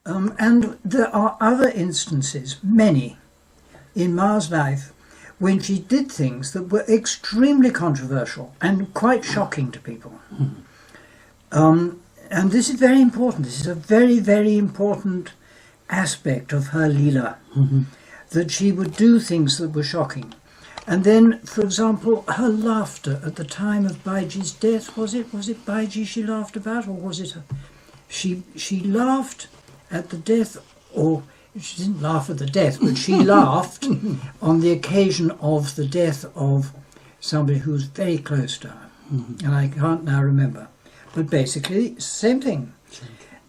And there are other instances, many, in Ma's life when she did things that were extremely controversial and quite shocking to people. And this is very important. This is a very, very important aspect of her Leela, that she would do things that were shocking. And then, for example, her laughter at the time of Baiji's death, was it Baiji she laughed about, or was it she laughed at the death, or she didn't laugh at the death, but she laughed on the occasion of the death of somebody who was very close to her, and I can't now remember. But basically, same thing.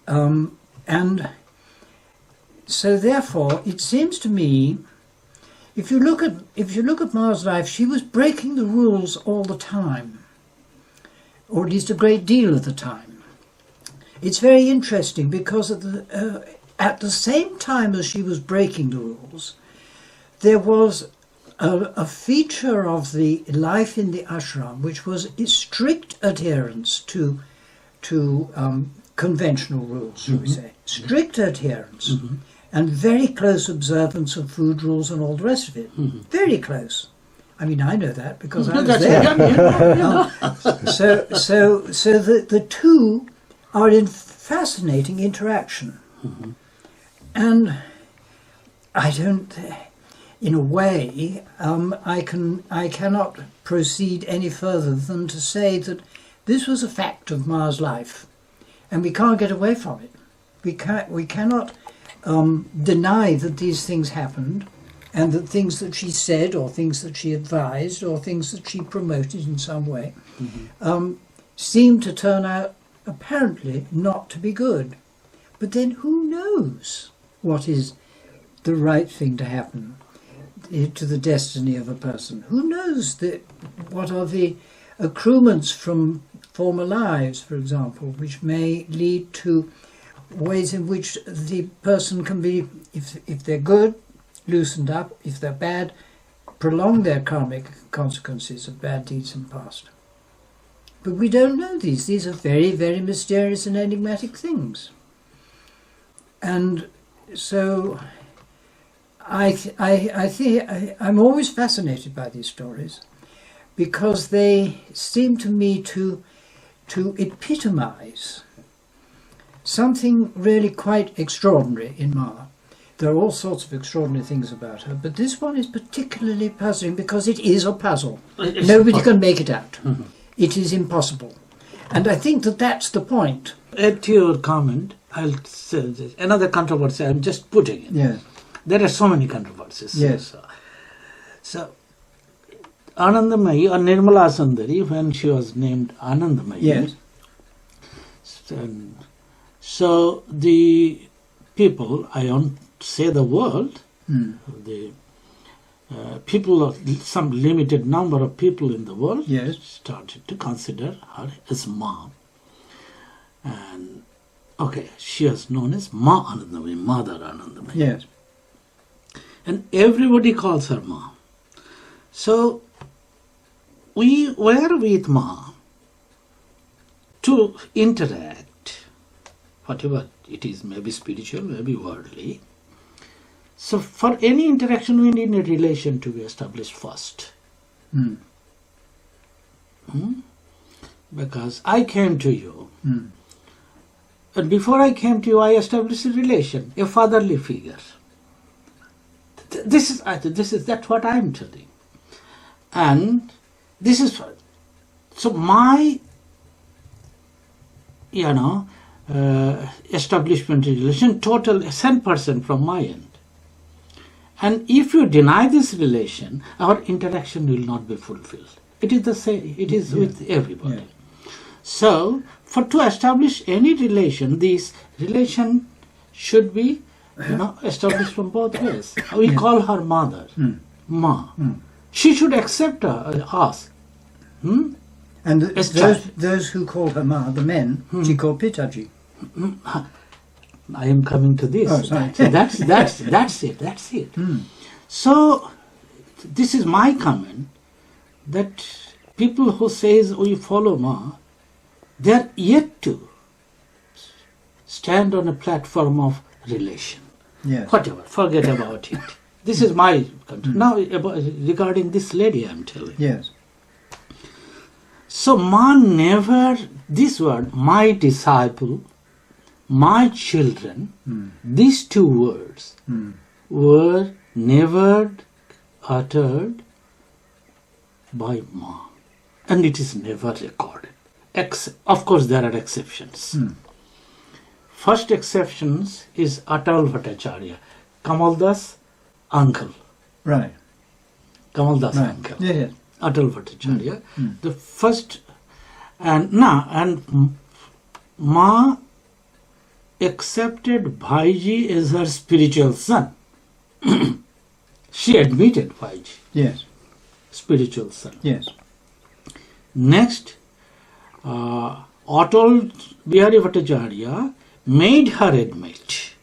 And so therefore, it seems to me, if you look at Ma's life, she was breaking the rules all the time, or at least a great deal of the time. It's very interesting because at the same time as she was breaking the rules, there was a feature of the life in the ashram which was strict adherence to conventional rules, shall we say. Strict adherence. And very close observance of food rules and all the rest of it. Very close. I mean, I know that because I was there. So the two are in fascinating interaction. And I don't, in a way, I cannot proceed any further than to say that this was a fact of Ma's life, and we can't get away from it. We cannot deny that these things happened, and that things that she said, or things that she advised, or things that she promoted in some way, seemed to turn out apparently not to be good. But then who knows what is the right thing to happen to the destiny of a person? Who knows what are the accruements from former lives, for example, which may lead to ways in which the person can be, if they're good, loosened up, if they're bad, prolong their karmic consequences of bad deeds in the past. But we don't know these. These are very, very mysterious and enigmatic things. And so I think I'm always fascinated by these stories because they seem to me to epitomize something really quite extraordinary in Ma. There are all sorts of extraordinary things about her, but this one is particularly puzzling because it is a puzzle. Nobody can make it out. It is impossible. And I think that that's the point. Add to your comment, I'll say this. Another controversy, I'm just putting it. Yes. There are so many controversies. Yes. So Anandamayi or Nirmala Sundari, when she was named Anandamayi, yes. So the people, I won't say the world, the people of some limited number of people in the world yes. started to consider her as Ma. And okay, she was known as Ma Anandamayi, Mother Anandamayi. Yes. And everybody calls her Ma. So we were with Ma to interact, whatever it is, maybe spiritual, maybe worldly. So for any interaction, we need a relation to be established first. Because I came to you, and before I came to you, I established a relation, a fatherly figure. That's what I'm telling. And this is, so my, establishment relation, total 10% from my end. And if you deny this relation, our interaction will not be fulfilled. It is the same, it is with everybody. Yeah. So, to establish any relation, this relation should be established from both ways. We call her mother, Ma. She should accept us. And those who call her Ma, the men, she called Pitaji. I am coming to this. Oh, sorry. So that's it. So this is my comment, that people who says we follow Ma, they are yet to stand on a platform of relation. Yes. Whatever, forget about it. This is my country. Now, regarding this lady, I'm telling. Yes. So, Ma never, this word, my disciple, my children, these two words were never uttered by Ma. And it is never recorded. Of course, there are exceptions. First exceptions is Atal Bhattacharya, Kamal Das' uncle. Right. Kamal Das' Right. uncle. Yes, yes. Atal Bhattacharya. The first, and Ma accepted Bhaiji as her spiritual son. She admitted Bhaiji, Yes. spiritual son. Yes. Next, Atal Bihari Bhattacharya made her admit.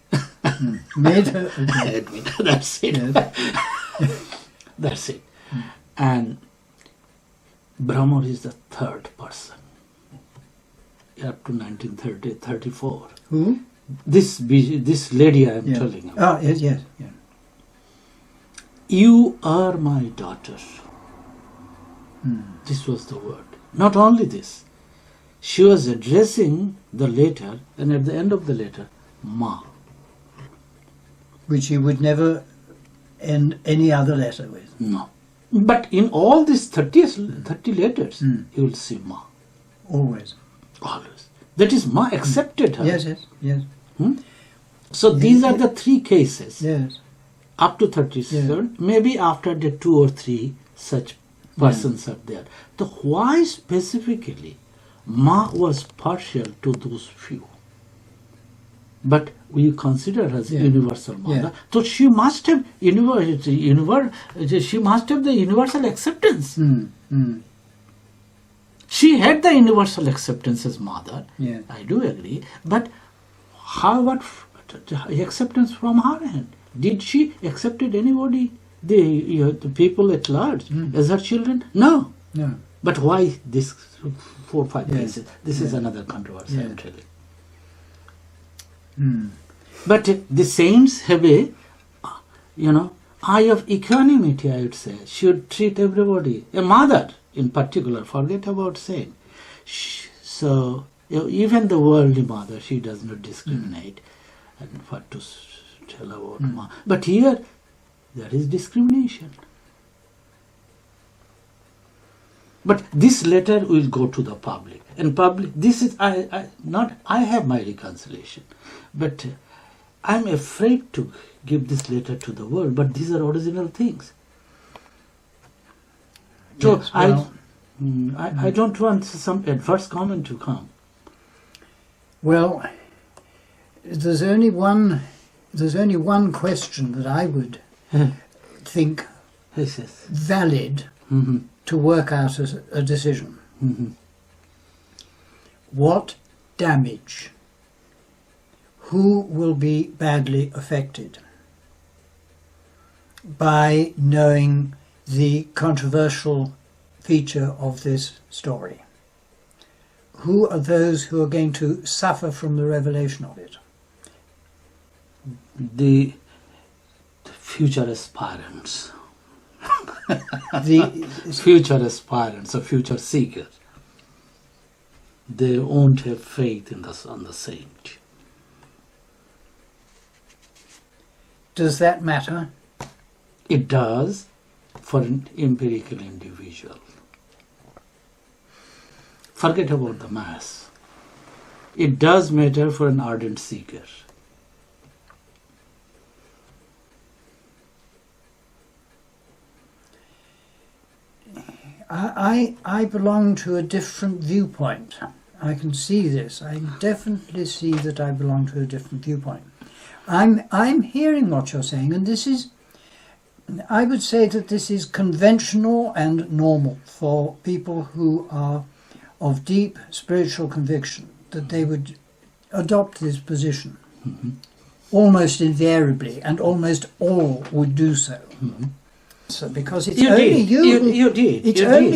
Made her Admit. That's it. Yes. That's it. And Bhramar is the third person up to 1934. Who? This lady I am Yeah. telling you. Oh, yes, yes. Yeah. You are my daughter. This was the word. Not only this, she was addressing the letter, and at the end of the letter, Ma. Which he would never end any other letter with. No. But in all these 30 letters, you will see Ma. Always. Always. That is, Ma accepted her. Yes, yes, yes. So these are the three cases. Yes. Up to 37, maybe after the 2 or 3 such persons are there. So why specifically Ma was partial to those few? But we consider her as universal mother. Yeah. So she must have she must have the universal acceptance. She had the universal acceptance as mother. Yeah. I do agree. But what acceptance from her end? Did she accepted anybody, the people at large, as her children? No. No. But why this 4 or 5 Yeah. cases? This is another controversy, Yeah. I'm telling. But the saints have a, eye of equanimity, I would say. Should treat everybody, a mother in particular, forget about saint. So even the worldly mother, she does not discriminate. And what to tell about Ma. But here, there is discrimination. But this letter will go to the public. And public, this is, I have my reconciliation. But I'm afraid to give this letter to the world. But these are original things. So Yes, well, I don't want some adverse comment to come. Well, there's only one question that I would think Yes. valid to work out a decision. What damage? Who will be badly affected by knowing the controversial feature of this story? Who are those who are going to suffer from the revelation of it? The future aspirants. The Future aspirants or future seekers. They won't have faith on the saint. Does that matter? It does for an empirical individual. Forget about the mass. It does matter for an ardent seeker. I belong to a different viewpoint. I can see this. I definitely see that I belong to a different viewpoint. I'm hearing what you're saying, and this is, I would say that this is conventional and normal for people who are of deep spiritual conviction, that they would adopt this position almost invariably, and almost all would do so. So because it's only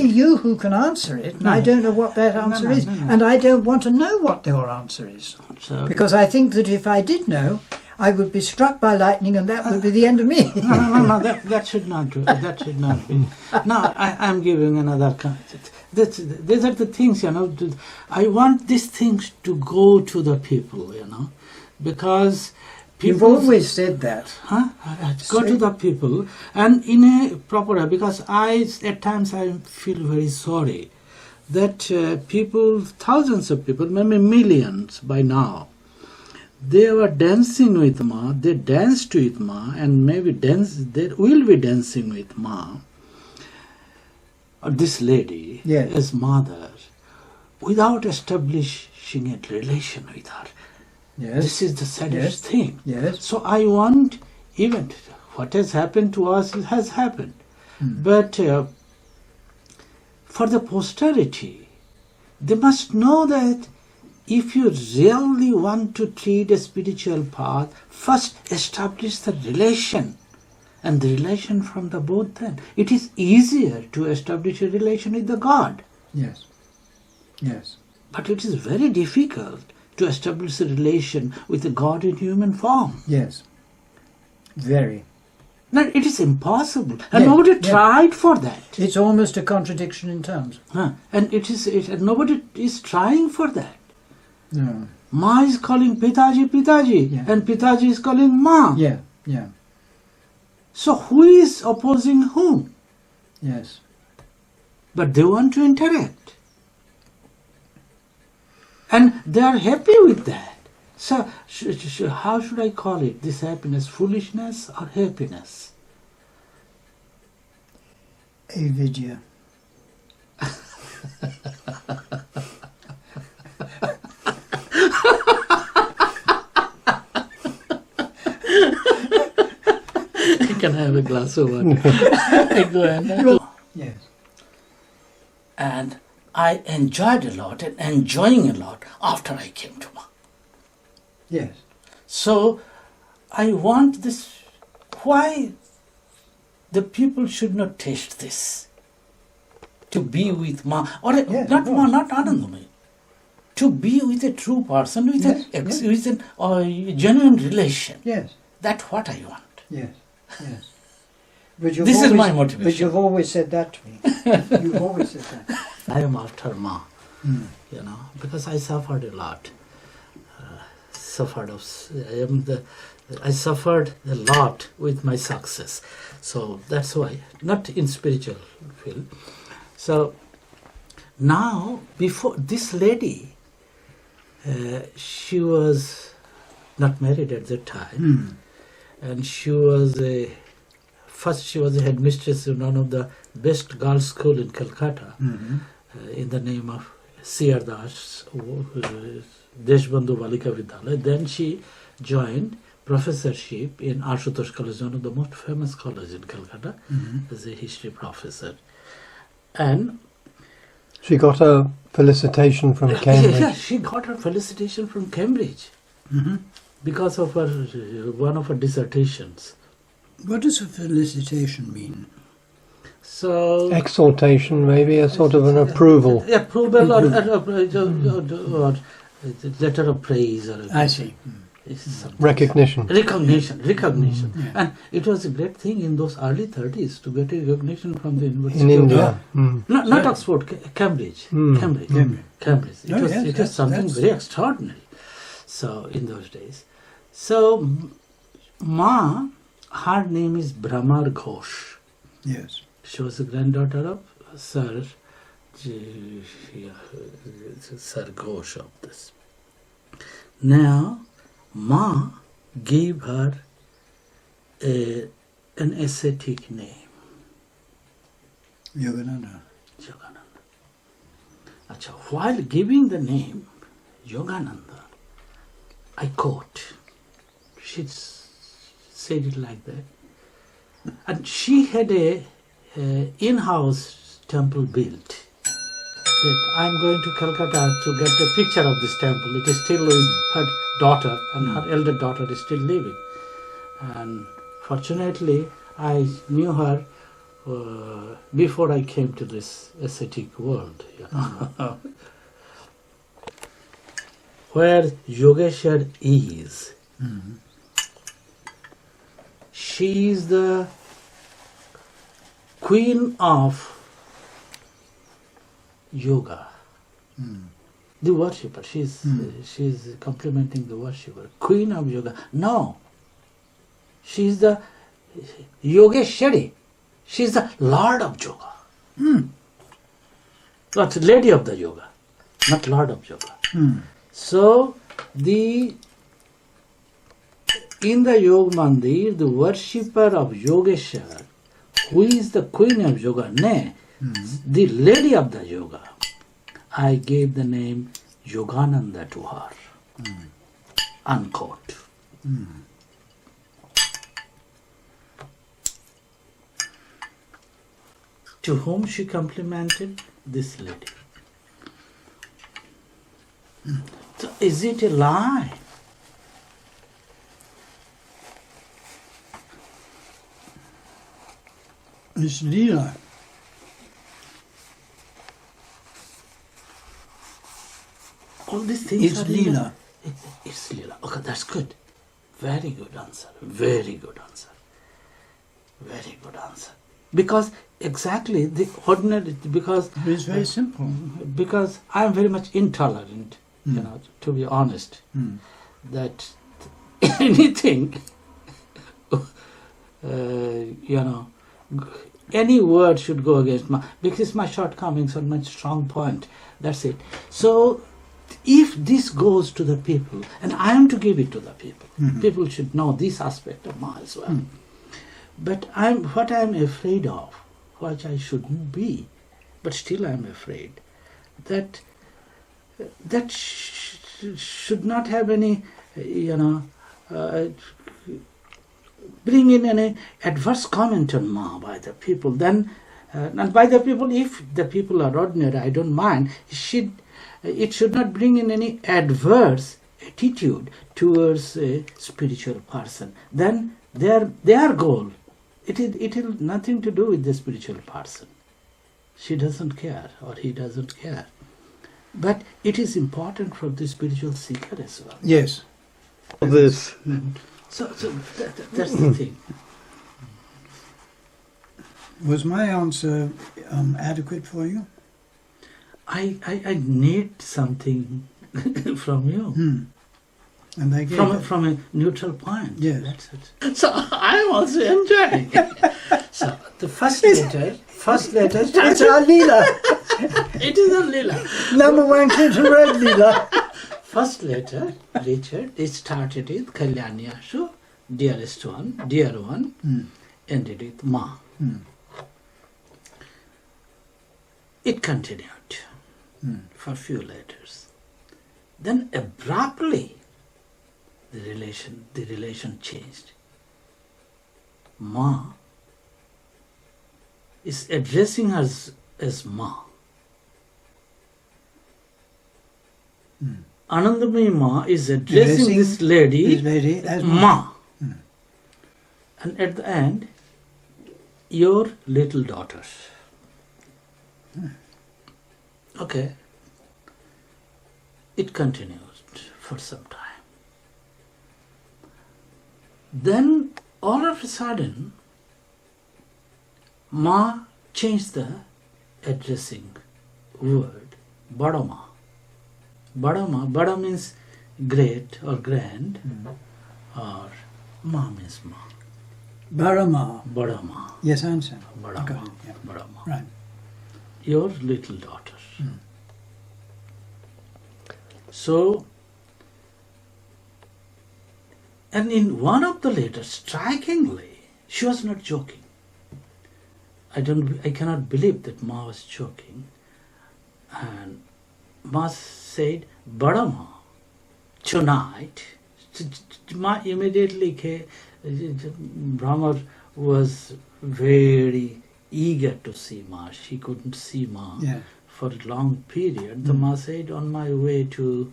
you who can answer it, and I don't know what that answer is, and I don't want to know what your answer is. So, Because I think that if I did know, I would be struck by lightning and that would be the end of me. No, that should not do. That should not be. Now, I'm giving another concept. These are the things, I want these things to go to the people, because people... You've always said that. Go to the people, and in a proper way, because at times I feel very sorry that people, thousands of people, maybe millions by now, they were dancing with Ma, they danced with Ma, and maybe they will be dancing with Ma, or this lady, Yes. as mother, without establishing a relation with her. Yes. This is the saddest thing. Yes. So I want, even what has happened to us has happened. But for the posterity, they must know that if you really want to treat a spiritual path, first establish the relation. And the relation from the both then. It is easier to establish a relation with the God. Yes. Yes. But it is very difficult to establish a relation with the God in human form. Yes. Very. No, it is impossible. And Yes, nobody yes. tried for that. It's almost a contradiction in terms. And nobody is trying for that. No. Ma is calling Pitaji, Yeah. and Pitaji is calling Ma. Yeah. Yeah. So who is opposing whom? Yes. But they want to interact. And they are happy with that. So how should I call it? This happiness, foolishness or happiness? Avidya. Can I have a glass of water? I go ahead. Yes. And I enjoyed a lot and enjoying a lot after I came to Ma. Yes. So I want this, why the people should not taste this? To be with Ma, or Yes, not of Ma, course. not Anandamayi. To be with a true person, with Yes, with a genuine relation. Yes. That's what I want. Yes. Yes. But you've This is always- my motivation. But you've always said that to me. You've always said that. I am after Ma, because I suffered a lot. I suffered a lot with my success. So that's why, not in spiritual field. So now, before this lady, she was not married at that time, and she was first she was a headmistress in one of the best girls' school in Calcutta, in the name of C.R. Das, Deshbandhu Balika Vidyalaya. Then she joined professorship in Ashutosh College, one of the most famous colleges in Calcutta, as a history professor. And she got a felicitation from Cambridge. yeah, she got her felicitation from Cambridge because of her one of her dissertations. What does a felicitation mean? So Exaltation, maybe, a sort of an approval. approval or letter of praise, or I see. something. Recognition. Recognition. And it was a great thing in those early 30s to get a recognition from the University In of India. Not Oxford, Cambridge. Cambridge. It Oh, was, yes, it was something that's- very extraordinary. So in those days. So Ma, her name is Bhramar Ghosh. Yes. She was the granddaughter of Sir Ghosh of this. Now, Ma gave her an ascetic name, Yogananda. Yogananda. Achha, while giving the name Yogananda, I quote, she said it like that, and she had a in-house temple built. That I'm going to Calcutta to get a picture of this temple. It is still with her daughter, and her elder daughter is still living. And fortunately, I knew her before I came to this ascetic world. Where Yogeshwar is, she is the queen of yoga. The worshipper. She's complimenting the worshipper. Queen of yoga. No. She is the Yogeshwari. She is the Lord of yoga. That's lady of the yoga, not Lord of yoga. So in the Yoga Mandir, the worshipper of Yogeshwar, who is the queen of yoga, nay, the lady of the yoga, I gave the name Yogananda to her. Unquote. To whom she complimented? This lady. So is it a lie? It's Leela. All these things It's are Leela. It's Leela. Okay, that's good. Very good answer. Very good answer. Very good answer. Because exactly the ordinary, because It's very simple. because I am very much intolerant, to be honest, that anything, any word should go against because my shortcomings are my strong point. That's it. So if this goes to the people, and I am to give it to the people, people should know this aspect of Ma as well. But what I am afraid of, which I shouldn't be, but still I am afraid, that should not have any, bring in any adverse comment on Ma by the people. Then, and by the people, if the people are ordinary, I don't mind. It should not bring in any adverse attitude towards a spiritual person. Then their goal, it will nothing to do with the spiritual person. She doesn't care, or he doesn't care. But it is important for the spiritual seeker as well. Yes. This. So that's the thing. Was my answer adequate for you? I need something from you. And they gave From a neutral point. Yes. That's it. So I'm also enjoying it. So the first letter It's started, our Leela. it is a lila. Number one kid who read Leela. First letter, Richard, it started with Kalyanyashu, dearest one, dear one, ended with Ma. It continued for a few letters. Then abruptly the relation changed. Ma is addressing us as Ma. Anandamayi Ma is addressing this lady, as Ma. And at the end, your little daughter. Okay. It continued for some time. Then all of a sudden, Ma changed the addressing word, Bhramar. Bada means great or grand, or Ma means Ma. Bhramar. Yes, I understand. Bhramar. Okay, yeah. Bhramar. Right. Your little daughter. So, and in one of the letters, strikingly, she was not joking. I cannot believe that Ma was joking. And Ma said, Bhramar, tonight. Ma immediately came. Bhramar was very eager to see Ma. She couldn't see Ma for a long period. The Ma said, on my way to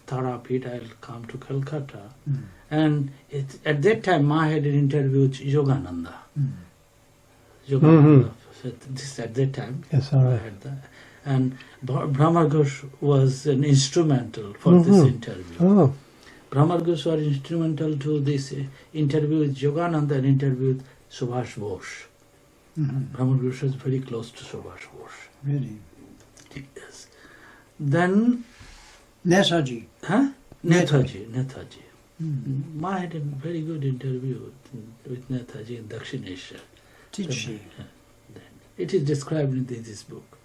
Tarapit, I'll come to Calcutta. And at that time, Ma had an interview with Yogananda. Yogananda. This at that time. Yes, all right. Had that. And Bhramar Ghosh was an instrumental for this interview. Oh. Bhramar Ghosh was instrumental to this interview with Yogananda and interview with Subhash Ghosh. Bhramar Ghosh was very close to Subhash Ghosh. Really? Yes. Then... Netaji. Huh? Netaji. Ma had a very good interview with Netaji in Dakshinesha. Did she? It is described in this book.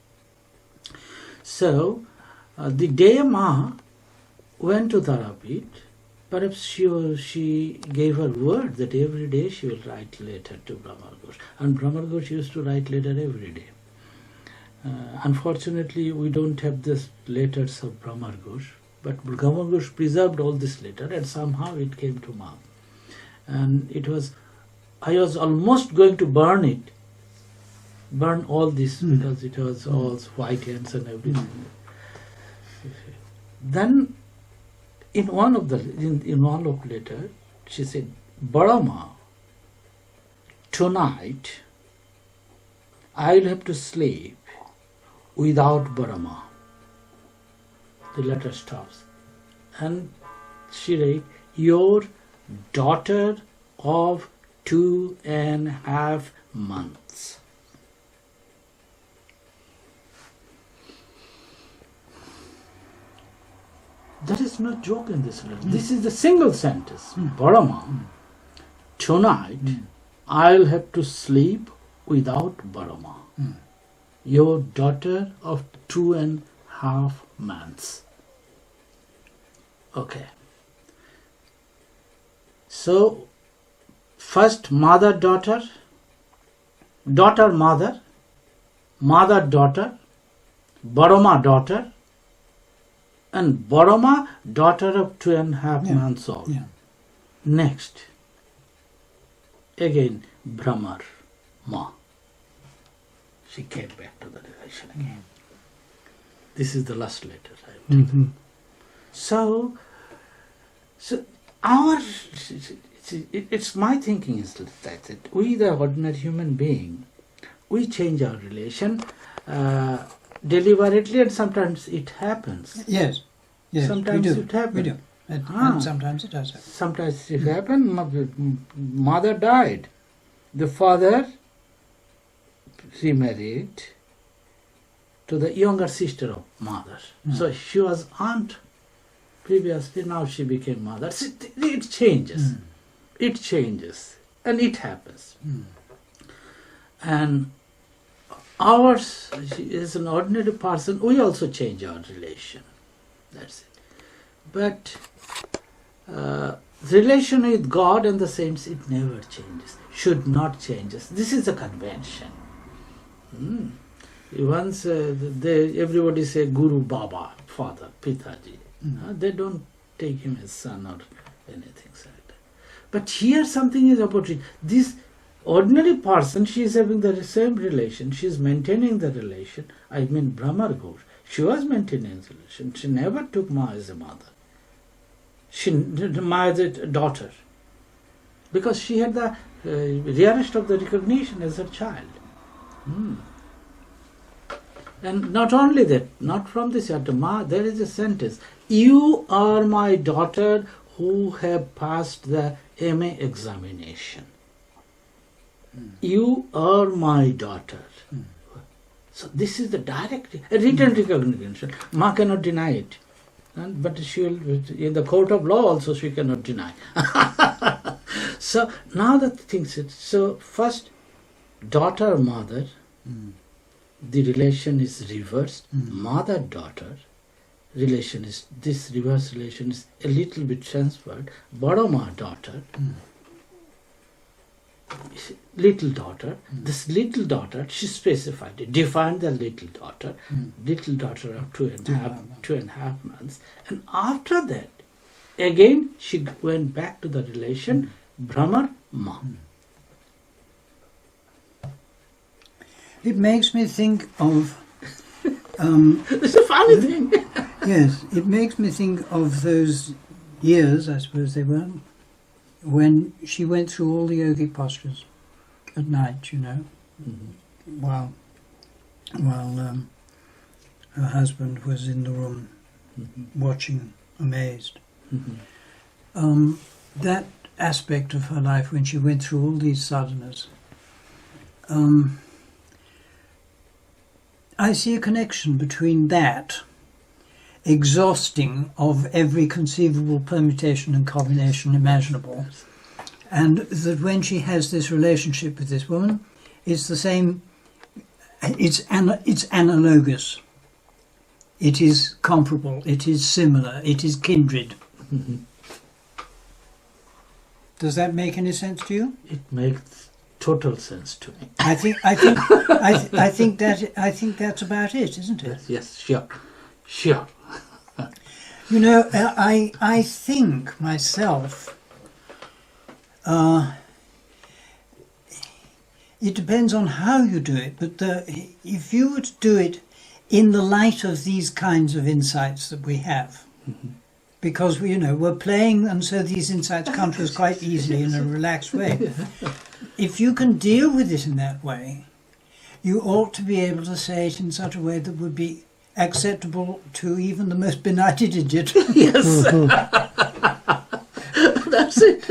So, the day Ma went to Tarapit, perhaps she gave her word that every day she will write letter to Bhramar Ghosh. And Bhramar Ghosh used to write letter every day. Unfortunately, we don't have the letters of Bhramar Ghosh, but Bhramar Ghosh preserved all this letter and somehow it came to Ma. And I was almost going to burn all this because it was all white hands and everything. Then, in one of letter, she said, Bhramar, tonight I'll have to sleep without Bhramar. The letter stops. And she writes, your daughter of 2.5 months. There is no joke in this letter. This is the single sentence. Bhramar, tonight I'll have to sleep without Bhramar. Your daughter of 2.5 months. Okay. So, first mother-daughter, daughter-mother, mother-daughter, Bhramar-daughter, and Bhramar, daughter of 2.5 months old. Yeah. Next, again, Bhramar, Ma. She came back to the relation again. This is the last letter I have taken. So it's my thinking is that we, the ordinary human being, we change our relation deliberately, and sometimes it happens. Yes. Sometimes we do. it happens. We do. And sometimes it does happen. Sometimes it happens. Mother died. The father remarried to the younger sister of mother. So she was aunt previously, now she became mother. It changes. It changes. And it happens. And ours, as an ordinary person, we also change our relation. That's it. But relation with God and the saints, it never changes. Should not change. This is a convention. Once everybody say Guru Baba, father, Pitaji. They don't take him as son or anything like that. But here something is about it. This ordinary person, she is having the same relation. She is maintaining the relation. I mean Bhramar Ghosh. She was maintaining the relation. She never took Ma as a mother. Ma as a daughter. Because she had the rarest of the recognition as her child. And not only that, not from this Ma, there is a sentence. You are my daughter who have passed the MA examination. You are my daughter. So this is the direct, written recognition. Ma cannot deny it. But she will, in the court of law also she cannot deny. So now the things, so first daughter, mother, the relation is reversed. Mother-daughter relation is, this reverse relation is a little bit transferred. Bhramar daughter, little daughter, this little daughter, she specified it, defined the little daughter of 2.5 months. And after that, again she went back to the relation Bhramar Ma. It makes me think of... It's a funny thing. Yes, it makes me think of those years, I suppose they were, when she went through all the yogic postures at night, while her husband was in the room watching, amazed. that aspect of her life when she went through all these sadhanas, I see a connection between that exhausting of every conceivable permutation and combination imaginable, and that when she has this relationship with this woman, it's the same, it's analogous, it is comparable, it is similar, it is kindred. Mm-hmm. Does that make any sense to you? It makes total sense to me. I think that's about it, isn't it? Yes, sure. You know, I think myself, it depends on how you do it, but if you were to do it in the light of these kinds of insights that we have, mm-hmm. because we're playing, and so these insights come to us quite easily in a relaxed way. If you can deal with it in that way, you ought to be able to say it in such a way that would be acceptable to even the most benighted idiot. Yes. That's it.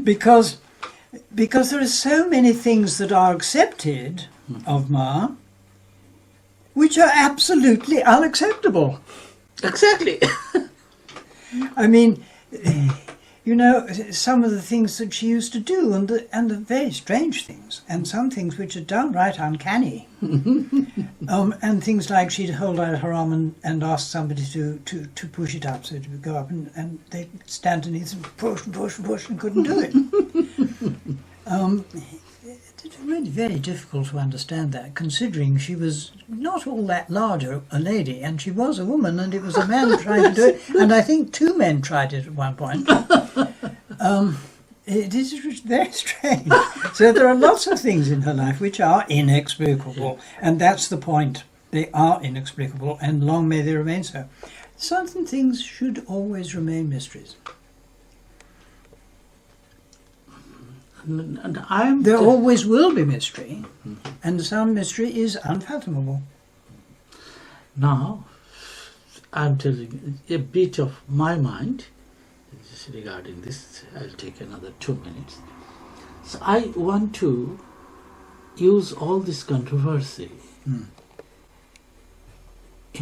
Because there are so many things that are accepted of Ma which are absolutely unacceptable. Exactly. I mean, some of the things that she used to do, and the very strange things, and some things which are downright uncanny, and things like she'd hold out her arm and ask somebody to push it up so it would go up, and they'd stand underneath and push and couldn't do it. It's really very difficult to understand that, considering she was not all that large a lady, and she was a woman, and it was a man trying to do it, and I think two men tried it at one point. It is very strange. So there are lots of things in her life which are inexplicable, and that's the point. They are inexplicable, and long may they remain so. Certain things should always remain mysteries. And there always will be mystery, and some mystery is unfathomable. Now, I'm telling a bit of my mind regarding this. I'll take another 2 minutes. So I want to use all this controversy in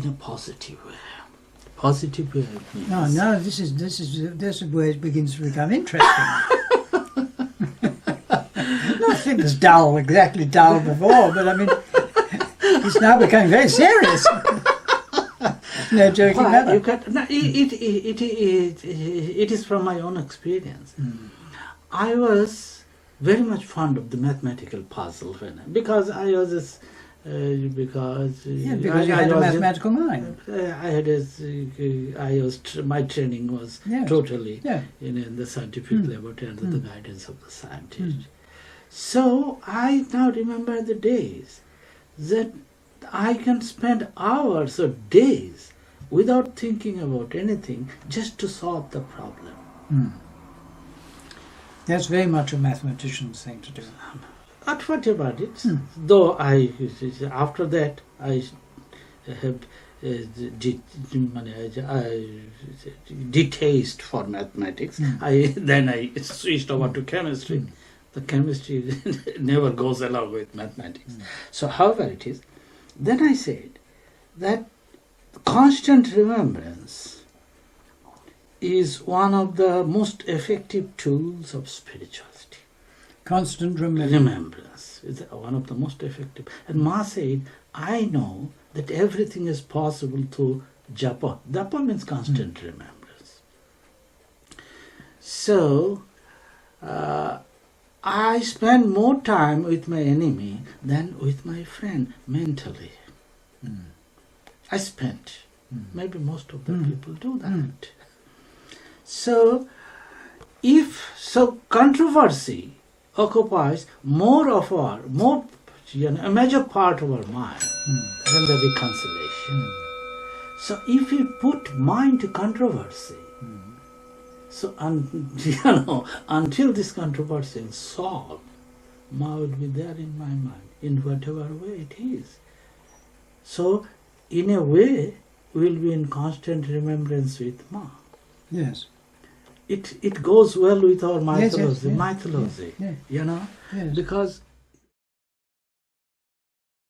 a positive way. Positive way means... No, this is where it begins to become interesting. Nothing was exactly dull before, but I mean, it's now becoming very serious. No joking matter. It is from my own experience. I was very much fond of the mathematical puzzle because I was because you had a mathematical mind. My training was totally in the scientific laboratory under the guidance of the scientist. So I now remember the days that I can spend hours or days without thinking about anything just to solve the problem. That's very much a mathematician's thing to do. Not what about it. Though after that I have detaste for mathematics. Then I switched over to chemistry. The chemistry never goes along with mathematics. So however it is, then I said that constant remembrance is one of the most effective tools of spirituality. Constant remembrance is one of the most effective. And Ma said, I know that everything is possible through japa. Japa means constant remembrance. So, I spend more time with my enemy than with my friend mentally. I spent. Maybe most of the people do that. So, controversy occupies a major part of our mind than the reconciliation. So, if we put mind to controversy, so until this controversy is solved, Ma would be there in my mind, in whatever way it is. So in a way, we'll be in constant remembrance with Ma. Yes. It goes well with our Yes, yes, mythology, yes, mythology, yes, you know, yes. because